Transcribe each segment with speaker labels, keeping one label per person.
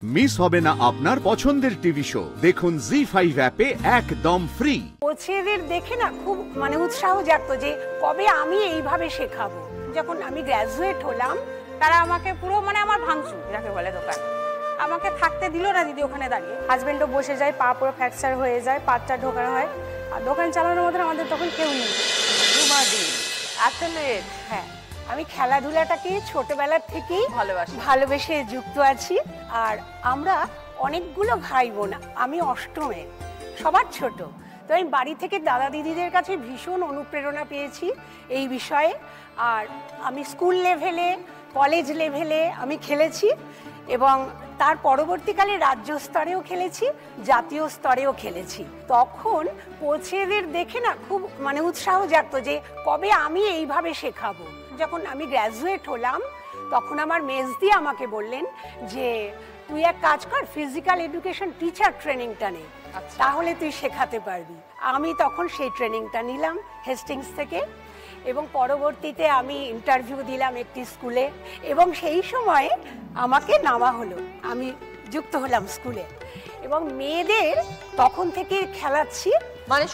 Speaker 1: Miss হবে না আপনার পছন্দের টিভি শো দেখুন জি5 অ্যাপে একদম ফ্রি।
Speaker 2: কোচেদের দেখে না খুব উৎসাহ জাগতো যে কবে আমি এইভাবে শেখাবো। যখন আমি গ্র্যাজুয়েট হলাম তারা আমাকে পুরো আমার ভাঙচুর যাকে বলে দোকান, আমাকে থাকতে দিল না দিদি ওখানে দাঁড়িয়ে। হাজবেন্ডও বসে যায়, পা পুরো ফ্র্যাকচার হয়ে যায়, পাটটা ঢোকানো হয়, আর দোকান চালানোর মধ্যে আমাদের তখন কেউ নেই। হ্যাঁ, আমি খেলাধুলাটাকে ছোটবেলার থেকেই ভালোবেসে যুক্ত আছি। আর আমরা অনেকগুলো ভাই বোন, আমি অষ্টমে, সবার ছোট। তো আমি বাড়ি থেকে দাদা দিদিদের কাছে ভীষণ অনুপ্রেরণা পেয়েছি এই বিষয়ে। আর আমি স্কুল লেভেলে, কলেজ লেভেলে আমি খেলেছি এবং তার পরবর্তীকালে রাজ্য স্তরেও খেলেছি, জাতীয় স্তরেও খেলেছি। তখন কোচেদের দেখে না খুব উৎসাহ জাগতো যে কবে আমি এইভাবে শেখাবো। যখন আমি গ্র্যাজুয়েট হলাম তখন আমার মেজদি আমাকে বললেন যে তুই এক কাজ কর, ফিজিক্যাল এডুকেশন টিচার ট্রেনিংটা নে, তাহলে তুই শেখাতে পারবি। আমি তখন সেই ট্রেনিংটা নিলাম হেস্টিংস থেকে এবং পরবর্তীতে আমি ইন্টারভিউ দিলাম একটি স্কুলে এবং সেই সময়ে আমাকে নেওয়া হলো, আমি যুক্ত হলাম স্কুলে এবং মেয়েদের তখন থেকে খেলাচ্ছি।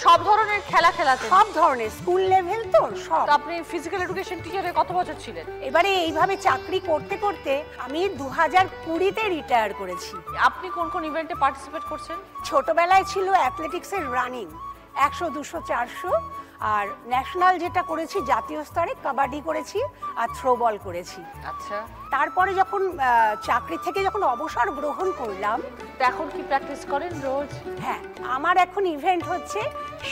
Speaker 3: সব ধরনের খেলা খেলাতে?
Speaker 2: সব ধরনের, স্কুল লেভেল তো সব।
Speaker 3: আপনি ফিজিক্যাল এডুকেশন টিচারে কত বছর ছিলেন?
Speaker 2: এবারে এইভাবে চাকরি করতে করতে আমি 2020-তে রিটায়ার করেছি।
Speaker 3: আপনি কোন কোন ইভেন্টে পার্টিসিপেট করছেন?
Speaker 2: ছোটবেলায় ছিল অ্যাথলেটিক্সের রানিং 100, 200, 400, আর ন্যাশনাল যেটা করেছি জাতীয় স্তরে কাবাডি করেছি আর থ্রো বল করেছি।
Speaker 3: আচ্ছা,
Speaker 2: তারপরে যখন চাকরি থেকে যখন অবসর গ্রহণ করলাম।
Speaker 3: এখন কি প্র্যাকটিস করেন রোজ?
Speaker 2: হ্যাঁ, আমার এখন ইভেন্ট হচ্ছে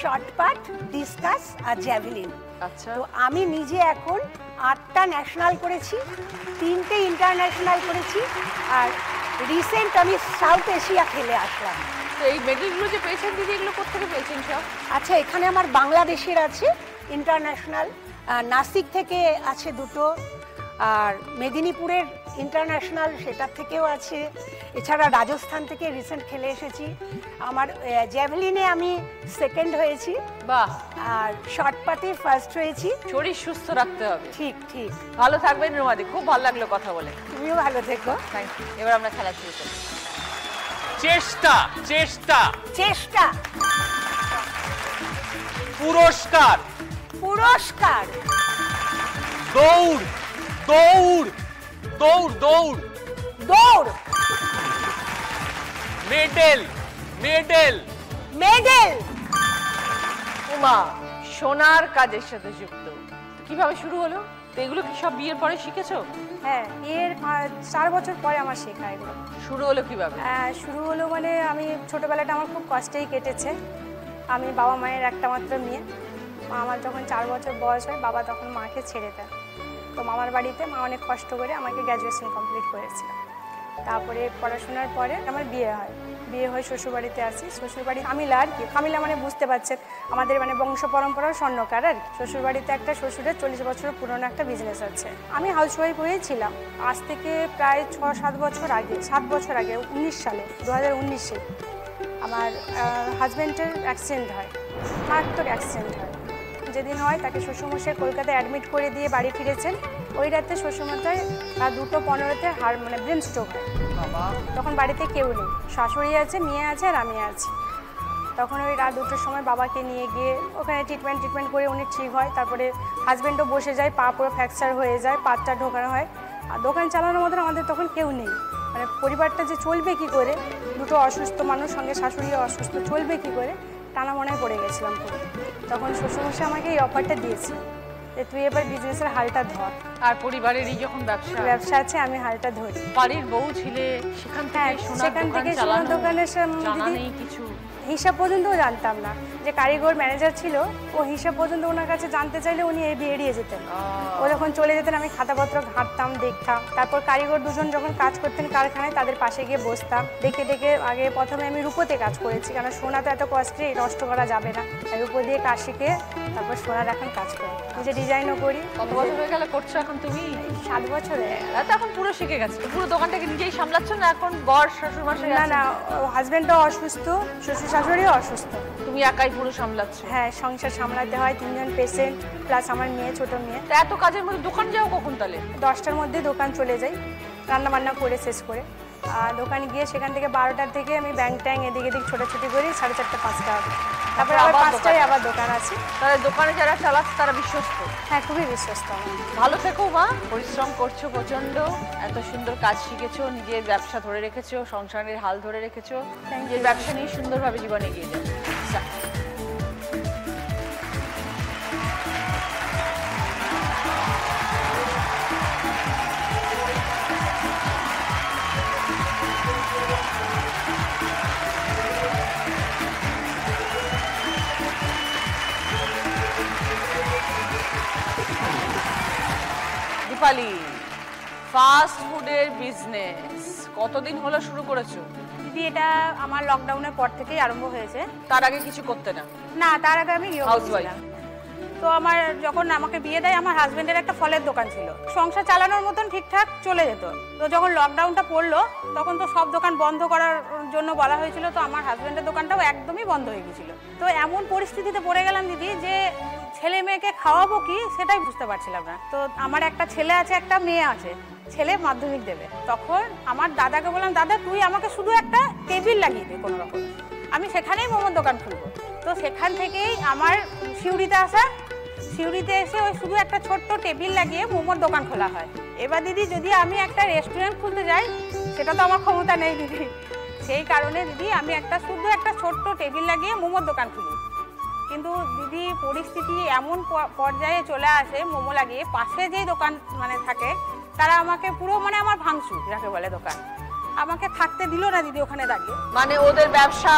Speaker 2: শর্ট পাট, ডিসকাস আর জ্যাভেলিন।
Speaker 3: আচ্ছা,
Speaker 2: তো আমি নিজে এখন 8টা ন্যাশনাল করেছি, 3টে ইন্টারন্যাশনাল করেছি, আর রিসেন্ট আমি সাউথ এশিয়া খেলে আসলাম।
Speaker 3: তো এই মেডেলগুলো যে পেয়েছেন দিদি, এগুলো কোথা থেকে পেয়েছেন সব?
Speaker 2: আচ্ছা, এখানে আমার বাংলাদেশের আছে ইন্টারন্যাশনাল, নাসিক থেকে আছে 2টো, আর মেদিনীপুরের ইন্টারন্যাশনাল সেটার থেকেও আছে। এছাড়া রাজস্থান থেকে রিসেন্ট খেলে এসেছি। আমার জ্যাভেলিনে আমি সেকেন্ড হয়েছি।
Speaker 3: বাহ।
Speaker 2: আর শর্ট পাটে ফার্স্ট হয়েছি।
Speaker 3: শরীর সুস্থ রাখতে হবে।
Speaker 2: ঠিক ঠিক।
Speaker 3: ভালো থাকবেন রুমাদি, খুব ভালো লাগলো কথা বলে।
Speaker 2: তুমিও ভালো থেকো।
Speaker 3: Thank you. এবার আমরা খেলা শুরু করি।
Speaker 4: চেষ্টা চেষ্টা
Speaker 2: চেষ্টা,
Speaker 4: পুরস্কার
Speaker 2: পুরস্কার,
Speaker 4: দৌড় দৌড় দৌড় দৌড়
Speaker 2: দৌড়,
Speaker 4: মেডেল মেডেল
Speaker 2: মেডেল।
Speaker 3: উমা সোনার কাজের সাথে যুক্ত, কিভাবে শুরু হলো? তো এগুলো কি সব বিয়ের পরে শিখেছো?
Speaker 2: হ্যাঁ, এর 4 বছর পরে আমার শেখা এগুলো।
Speaker 3: শুরু হলো কিভাবে?
Speaker 2: শুরু হলো আমি ছোটবেলাটা আমার খুব কষ্টেই কেটেছে। আমি বাবা মায়ের একটা মাত্র মেয়ে। আমার যখন 4 বছর বয়স হয় বাবা তখন মাকে ছেড়ে দেয়। তো মামার বাড়িতে মা অনেক কষ্ট করে আমাকে গ্র্যাজুয়েশন কমপ্লিট করেছিল। তারপরে পড়াশোনার পরে আমার বিয়ে হয়। বিয়ে হয়ে শ্বশুরবাড়িতে আসি। শ্বশুরবাড়ি ফামিলা, আর কি ফামিলা বুঝতে পারছেন আমাদের বংশ পরম্পরার স্বর্ণকার আর কি। শ্বশুরবাড়িতে একটা শ্বশুরের 40 বছরের পুরনো একটা বিজনেস আছে। আমি হাউসওয়াইফ হয়েছিলাম আজ থেকে প্রায় 6-7 বছর আগে, 7 বছর আগে 19 সালে, 2019-এ আমার হাজব্যান্ডের অ্যাক্সিডেন্ট হয়, মারাত্মক অ্যাক্সিডেন্ট হয়। যেদিন হয় তাকে শ্বশুরমশাই কলকাতায় অ্যাডমিট করে দিয়ে বাড়ি ফিরেছেন। ওই রাতে শ্বশুরমশাই 2:15-তে ব্রেন স্ট্রোক হয়। তখন বাড়িতে কেউ নেই, শাশুড়ি আছে, মেয়ে আছে আর আমি আছি। তখন ওই রাত 2টোর সময় বাবাকে নিয়ে গিয়ে ওখানে ট্রিটমেন্ট করে উনি ঠিক হয়। তারপরে হাজব্যান্ডও বসে যায়, পা পুরো ফ্র্যাকচার হয়ে যায়, পাটটা ঢোকানো হয়, আর দোকান চালানোর মধ্যে আমাদের তখন কেউ নেই। পরিবারটা যে চলবে কি করে, 2টো অসুস্থ মানুষ, সঙ্গে শাশুড়িও অসুস্থ, চলবে কি করে, টানা মনে পড়ে গেছিলাম পুরো। তখন শ্বশুরমশাই আমাকে এই অফারটা দিয়েছে যে তুই এবার বিজনেসের হালটা ধর।
Speaker 3: আর পরিবারেরই যখন ব্যবসা
Speaker 2: আছে, আমি হালটা ধরি।
Speaker 3: বাড়ির বউ ছিলে, সেখান থেকে সোনার দোকানের কিছু
Speaker 2: হিসাব পর্যন্তও জানতাম না। যে কারিগর ম্যানেজার ছিল, ও হিসাব পর্যন্ত ওনার কাছে জানতে চাইলে উনি এড়িয়ে যেতেন। ও যখন চলে যেতেন আমি খাতাপত্র ঘাঁটতাম, দেখতাম। তারপর কারিগর দুজন যখন কাজ করতেন কারখানায়, তাদের পাশে গিয়ে বসতাম, দেখে দেখে। আগে প্রথমে আমি রূপোতে কাজ করেছি, কারণ সোনা তো এত কস্টলি, নষ্ট করা যাবে না। রূপো দিয়ে কাজ শিখে তারপর সোনার এখন কাজ করি, নিজে ডিজাইনও করি।
Speaker 3: কত বছর হয়ে গেল করছো এখন তুমি?
Speaker 2: 7 বছর হয়ে গেল।
Speaker 3: তো এখন পুরো শিখে গেছে, পুরো দোকানটাকে নিজেই সামলাচ্ছ না এখন? বর শ্বশুর মশাই?
Speaker 2: না, হাজব্যান্ডও অসুস্থ, শ্বশুর শাশুড়িও অসুস্থ।
Speaker 3: তুমি একাই পুরো সামলাচ্ছ?
Speaker 2: হ্যাঁ, সংসার সামলাতে হয়, 3জন পেশেন্ট প্লাস আমার মেয়ে, ছোট মেয়ে।
Speaker 3: এত কাজের মধ্যে দোকান যাও কখন তাহলে?
Speaker 2: 10টার মধ্যে দোকান চলে যাই, রান্না বান্না করে শেষ করে। আর দোকানে গিয়ে সেখান থেকে 12টার থেকে আমি ব্যাংক ট্যাং এদিক এদিক ছোটাছুটি করি 4:30 5টা হবে। তারপরে আবার 5টায় আবার দোকান আছে।
Speaker 3: তাহলে দোকানে যারা চালাচ্ছে তারা বিশ্বস্ত?
Speaker 2: হ্যাঁ, খুবই বিশ্বস্ত আমি।
Speaker 3: ভালো থেকো মা, পরিশ্রম করছো প্রচন্ড, এত সুন্দর কাজ শিখেছো, নিজের ব্যবসা ধরে রেখেছো, সংসারের হাল ধরে রেখেছো, নিজের ব্যবসা নিয়ে সুন্দরভাবে জীবনে এগিয়ে যাও। দীপালি, ফাস্ট ফুডের বিজনেস কতদিন হলো শুরু করেছো?
Speaker 2: দিদি, এটা আমার লকডাউনের পর থেকেই আরম্ভ হয়েছে।
Speaker 3: তার আগে কিছু করতে না?
Speaker 2: না, তার আগে আমি
Speaker 3: Housewife?
Speaker 2: ছিলাম। তো আমার যখন আমাকে বিয়ে দেয়, আমার হাজবেন্ডের একটা ফলের দোকান ছিল, সংসার চালানোর মতন ঠিকঠাক চলে যেত। তো যখন লকডাউনটা পড়লো তখন তো সব দোকান বন্ধ করার জন্য বলা হয়েছিল, তো আমার হাজবেন্ডের দোকানটাও একদমই বন্ধ হয়ে গেছিল। তো এমন পরিস্থিতিতে পড়ে গেলাম দিদি, যে ছেলে মেয়েকে খাওয়াবো কি সেটাই বুঝতে পারছিলাম না। তো আমার একটা ছেলে আছে, একটা মেয়ে আছে, ছেলে মাধ্যমিক দেবে। তখন আমার দাদাকে বললাম, দাদা তুই আমাকে শুধু একটা টেবিল লাগিয়ে দে কোনো রকম, আমি সেখানেই মোমোর দোকান খুলবো। তো সেখান থেকেই আমার সিউড়িতে আসা, সিউড়িতে এসে ওই শুধু একটা ছোট্ট টেবিল লাগিয়ে মোমোর দোকান খোলা হয়। এবার দিদি, যদি আমি একটা রেস্টুরেন্ট খুলতে যাই সেটা তো আমার ক্ষমতা নেই দিদি, সেই কারণে দিদি আমি শুধু একটা ছোট্ট টেবিল লাগিয়ে মোমোর দোকান খুলি। কিন্তু দিদি পরিস্থিতি এমন পর্যায়ে চলে আসে, মোমো লাগিয়ে পাশে যেই দোকান থাকে তারা আমাকে পুরো আমার ভাঙচুর যাকে বলে দোকান, আমাকে থাকতে দিল না দিদি ওখানে দাঁড়িয়ে।
Speaker 3: ওদের ব্যবসা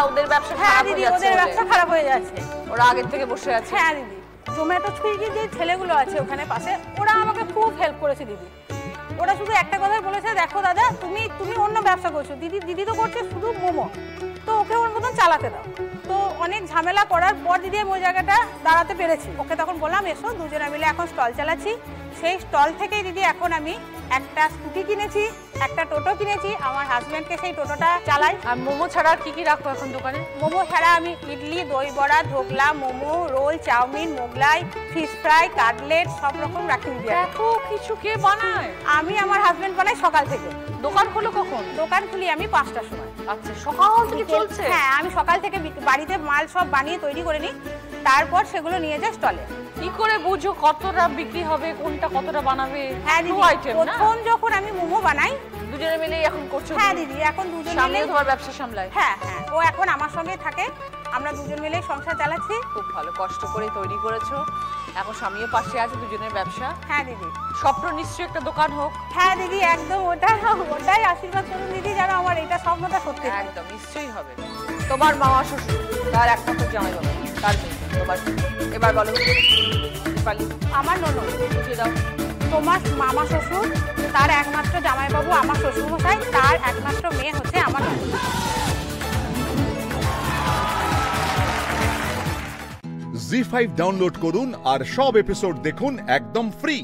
Speaker 2: হ্যাঁ দিদি, ওদের ব্যবসা খারাপ হয়ে যাচ্ছে,
Speaker 3: ওরা আগের থেকে বসে আছে।
Speaker 2: হ্যাঁ দিদি, জোম্যাটো সুইগি যে ছেলেগুলো আছে ওখানে পাশে, ওরা আমাকে খুব হেল্প করেছে দিদি। ওরা শুধু একটা কথাই বলেছে, দেখো দাদা তুমি অন্য ব্যবসা করছো, দিদি তো করছে শুধু মোমো, তো ওকে ওর মতন চালাতে দাও। তো অনেক ঝামেলা করার পর দিদি আমি ওই জায়গাটা দাঁড়াতে পেরেছি। ওকে তখন বললাম, এসো দুজনে মিলে এখন স্টল চালাচ্ছি। সেই স্টল থেকেই দিদি এখন আমি একটা স্কুটি কিনেছি, একটা টোটো কিনেছি, আমার হাজব্যান্ডকে সেই টোটোটা চালাই।
Speaker 3: আর মোমো ছাড়া কি কি রাখো এখন দোকানে?
Speaker 2: মোমো ছাড়া আমি ইডলি, দই বড়া, dhokla, momo, roll, chow mein, Mughlai, fish fry, cutlet সব রকম রাখি দিদি।
Speaker 3: এত কিছু কে বানায়?
Speaker 2: আমি আমার হাজব্যান্ড বানাই সকাল থেকে।
Speaker 3: দোকান খোলো কখন?
Speaker 2: দোকান খুলি আমি 5টার সময়।
Speaker 3: আচ্ছা, সকাল থেকে চলছে?
Speaker 2: হ্যাঁ, আমি সকাল থেকে বাড়িতে মাল সব বানিয়ে তৈরি করে নিই, তারপর সেগুলো নিয়ে যাই স্টলে।
Speaker 3: কি করে বুঝো কতটা বিক্রি হবে, কোনটা কতটা বানাবে?
Speaker 2: হ্যাঁ দিদি, প্রথম যখন আমি মোমো বানাই,
Speaker 3: দুজনে মিলে এখন করছো?
Speaker 2: হ্যাঁ দিদি, এখন দুজন মিলে
Speaker 3: তোমার ব্যবসা সামলায়?
Speaker 2: হ্যাঁ হ্যাঁ, ও এখন আমার সঙ্গে থাকে, আমরা দুজন মিলে সংসার চালাচ্ছি।
Speaker 3: খুব ভালো, কষ্ট করে তৈরি করেছো, এখন স্বামীও পাশে আছে, দুজনের ব্যবসা।
Speaker 2: হ্যাঁ দিদি,
Speaker 3: স্বপ্ন নিশ্চয়ই একটা দোকান হোক।
Speaker 2: হ্যাঁ দিদি, একদম ওটাই আশীর্বাদ করুন দিদি, যেন আমার এটা স্বপ্নটা সত্যি হয়।
Speaker 3: একদম নিশ্চয়ই হবে। তোমার মামা শ্বশুর, তার একমাত্র জামাই বাবা, তার তোমার, এবার বলো দীপালি।
Speaker 2: আমার ননদ,
Speaker 3: বুঝিয়ে দাও।
Speaker 2: তোমার মামা শ্বশুর, তার একমাত্র জামাইবাবু আমার শ্বশুরমশাই, তার একমাত্র মেয়ে হচ্ছে আমার ননদ।
Speaker 1: জি5 ডাউনলোড করুন আর সব এপিসোড দেখুন একদম ফ্রি।